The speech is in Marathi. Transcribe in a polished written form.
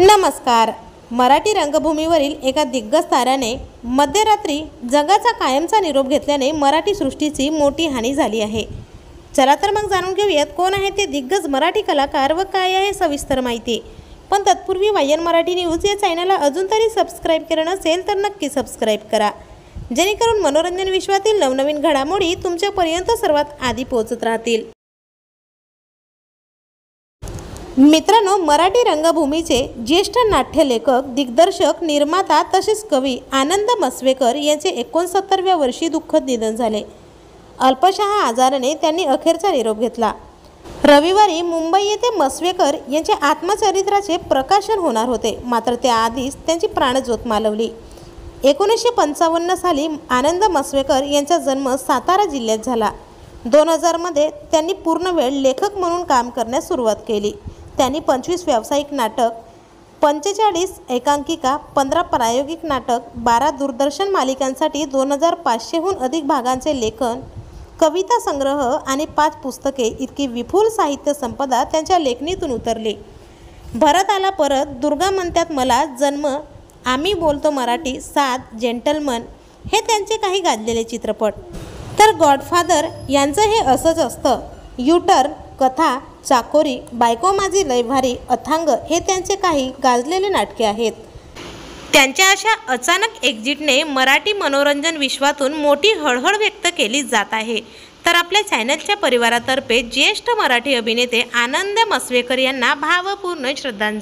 नमस्कार। मराठी रंगभूमीवरील एका दिग्गज ताऱ्याने मध्यरात्री जगाचा कायमचा निरोप घेतल्याने मराठी सृष्टीची मोठी हानी झाली आहे। चला तर मग जाणून घेऊयात कोण आहे ते दिग्गज मराठी कलाकार व काय आहे सविस्तर माहिती। पण तत्पूर्वी वायन मराठी न्यूज या चॅनलला अजून तरी सबस्क्राइब केलं नसेल तर नक्की सबस्क्राइब करा, जेणेकरून मनोरंजन विश्वातील नवनवीन घडामोडी तुमच्यापर्यंत सर्वात आधी पोहोचत राहतील। मित्रांनो, मराठी रंगभूमीचे ज्येष्ठ नाट्यलेखक, दिग्दर्शक, निर्माता तसेच कवी आनंद मसवेकर यांचे 69व्या वर्षी दुःखद निधन झाले। अल्पशा आजाराने त्यांनी अखेरचा निरोप घेतला। रविवारी मुंबई येथे मसवेकर यांच्या आत्मचरित्राचे प्रकाशन होणार होते, मात्र त्याआधीच त्यांची प्राणज्योत मालवली। 1955 साली आनंद मसवेकर यांचा जन्म सातारा जिल्ह्यात झाला। 2000 मध्ये त्यांनी पूर्णवेळ लेखक म्हणून काम करण्यास सुरुवात केली। त्यांनी 25 व्यावसायिक नाटक, 45 एकांकिका, 15 प्रायोगिक नाटक, 12 दूरदर्शन मालिकांसाठी 2500हून अधिक भागांचे लेखन, कविता संग्रह आणि 5 पुस्तके इतकी विपुल साहित्य संपदा त्यांच्या लेखणीतून उतरली। भरत आला परत, दुर्गा म्हणतात मला, जन्म, आम्ही बोलतो मराठी, सात, जेंटलमन हे त्यांचे काही गाजलेले चित्रपट। तर गॉडफादर यांचं हे असंच असतं, यू-टर्न, कथा, चाकोरी, बायको माझी लय भारी, अथांग हे त्यांचे काही गाजलेले नाटके आहेत। त्यांच्या अशा अचानक एक्झिटने मराठी मनोरंजन विश्वातून मोठी हळहळ व्यक्त केली जात आहे। तर आपल्या चॅनलच्या परिवारातर्फे ज्येष्ठ मराठी अभिनेते आनंद मसवेकर यांना भावपूर्ण श्रद्धांजली।